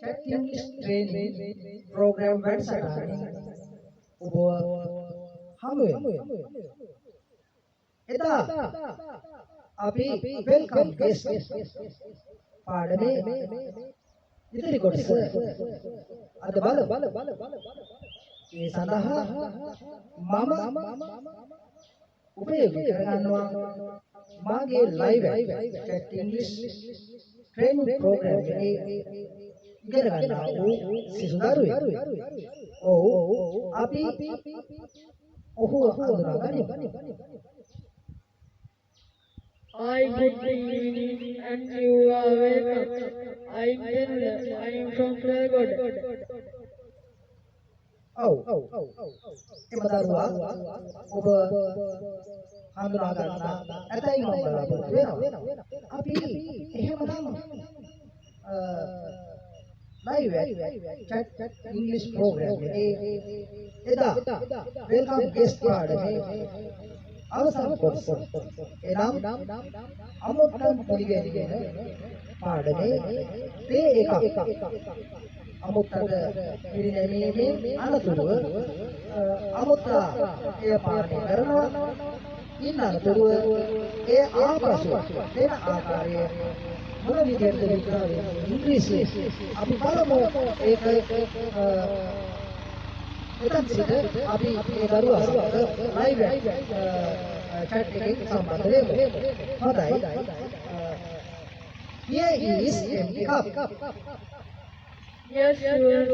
chat English training program වැඩසටහනින් ඔබ හමු වෙනවා. එදා අපි welcome guest පාඩමේ ඉදිරි කොටස අද බලමු. ඒ සඳහා මම උපයෝගී කරගන්නවා මාගේ live chat English training program එකේ ඉගෙන ගන්නා වූ සිසු දරුවෙක්. ඔව් අපි ඔහු හඳුනාගනිමු. Hi, good evening, and you are welcome. I'm Denver. I am from Playgood. ඔව් එම දරුවා ඔබ හඳුනා ගන්නා ඇතැයි මම බලාපොරොත්තු වෙනවා. අපි එහෙමනම් live chat English program එකේ එදා welcome guest පාඩමේ අවසන් කොටස එනම් අමුත්තන් පිළිගැනීම පාඩමේ තේ එකක් අමුත්තට පිළිගැනීමේ අනතුරුව අමුත්තා එය පාලනය කරනවා. ඉන්න අනතුරුව ඒ ආපසු දෙන ආකාරය මොන විදිහටද විග්‍රහ වෙන්නේ ඉංග්‍රීසියෙන් අපි බලමු. ඒක එතන සිට අපි මේ දරුවා සමග live chat එකකින් සම්බන්ධ වෙමු. හොඳයි. Here is empty cup. Yes, sure.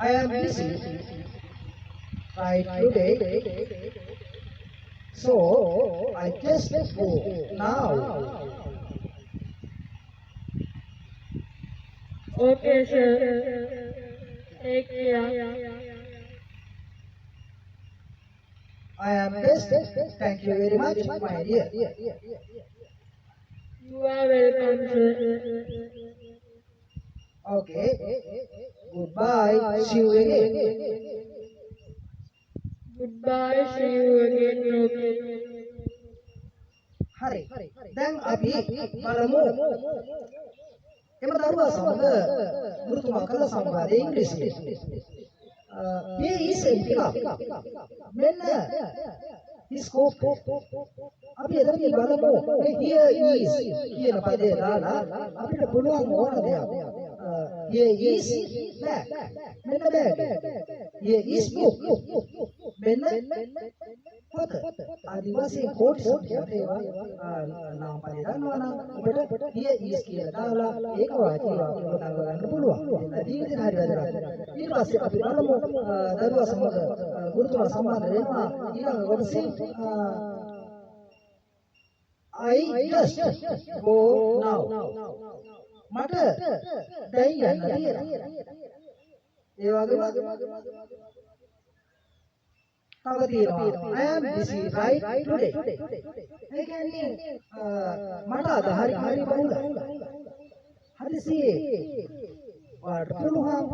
I am busy right today, so I just go now. Okay, sir. Take care. I am best. Thank you very much, my dear. You are welcome, sir. Okay. Goodbye. See you again. Goodbye. See you again. Okay. හරි. දැන් අපි බලමු එම දරුවා සමග ගුරුතුමා කළ සංවාදයේ ඉංග්‍රීසියෙන්. Here is empty cup. මෙන්න ස්කෝප් අපි එතනදී බලමු here is කියන පදේ දාලා අපිට පුළුවන් ඕන දෙයක්. Here is bag. මෙන්න bag. Here is book. මෙන්න පොත. ආදි වශයෙන් කෝට් සංඛ්‍යාත ඒවා නාම පදේ දන්නවා නම් ඔබට here is කියලා දාලා ඒක වාචිකව ගොඩනගා ගන්න පුළුවන්. ජීවිතේ හරි වැදගත්. ඊට පස්සේ අපි බලමු දරුවා සමග ගුරුතුමා සම්බන්ධ වෙනවා ඊළඟ කොටසේ I just go now. මට දැන් යන්න තියෙනවා. ඒ වගේම තව තියෙනවා I am busy right today. ඒ කියන්නේ මට අද හරි බහුලයි. හදිසියේ වාට පුළුවන්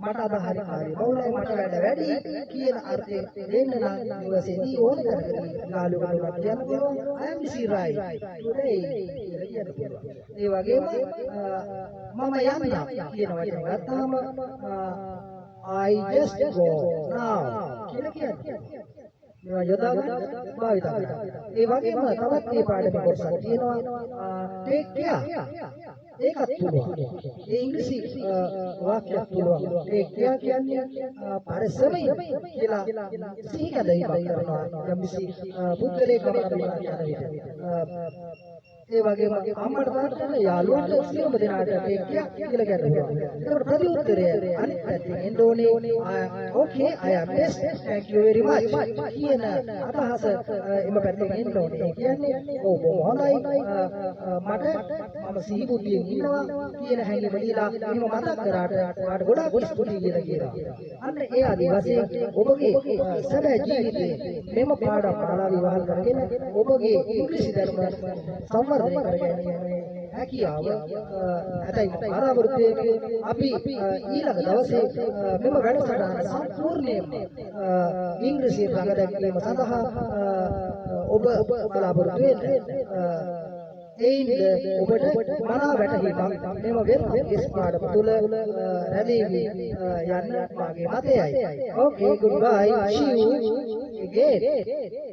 මට අද හරි බහුලයි මට වැඩ වැඩි කියන අර්ථයෙන් දෙන්න නම් ඉවසෙදී ඕන කරගන්න ගාලුවකට කියන්න පුළුවන් I am busy right today කියලා කියන්න පුළුවන්. ඒ වගේම මම යන්නම් කියන වචනේ ගත්තාම I just go now කියලා කියන්නේ. මේවා යොදාගන්න භාවිත කරනවා. ඒ වගේම තවත් මේ පාඩමේ කොටසක් තියෙනවා take care. ඒකත් පුළුවන්. ඒ ඉංග්‍රීසි වාක්‍යයක් පුළුවන්. take care කියන්නේ පරිස්සමයි කියලා සිහි කැදීමක් කරනවා. යම්කිසි පුද්ගලයෙක් ගමන බිමන යන විට. ඒ වගේම අම්මට තාත්තට යාළුවන්ට සියලුම දෙනාට take care කියලා කියනවා. ඒකට ප්‍රතිඋත්තරය අනිත් පැත්තෙන් එන්න ඕනේ okay I am best thank you very much කියන අදහස එම පැත්තෙන් එන්න ඕනේ. ඒ කියන්නේ ඔව් හොඳයි මට මම සිහි බුද්ධියෙන් ඉන්නවා කියන හැඟීම දීලා එහෙම මතක් කරාට ඔයාට ගොඩාක් ස්තුතියි කියලා කියනවා. අන්න ඒ ආදී වශයෙන් ඔබගේ සැබෑ ජීවිතයේ මෙම පාඩම් මාලාව විවහල් කරගෙන ඔබගේ ඉංග්‍රීසි ධර්ම සංවර්ධනය කරගැනීමේ හැකියාව ඇතැයි බලාපොරොත්තුවේ අපි ඊළඟ දවසේ මෙම වැඩසටහන සම්පූර්ණයෙන්ම ඉංග්‍රීසියෙන් රඟ දැක්වීම සඳහා ඔබ බලාපොරොත්තු වෙන්න ඒයින්ද ඔබට මනා වැටහීමක් මෙම වෙල්කම් කිස් පාඩම තුල රැඳී යන්න මාගේ මතයයි. Okay, goodbye. See you again.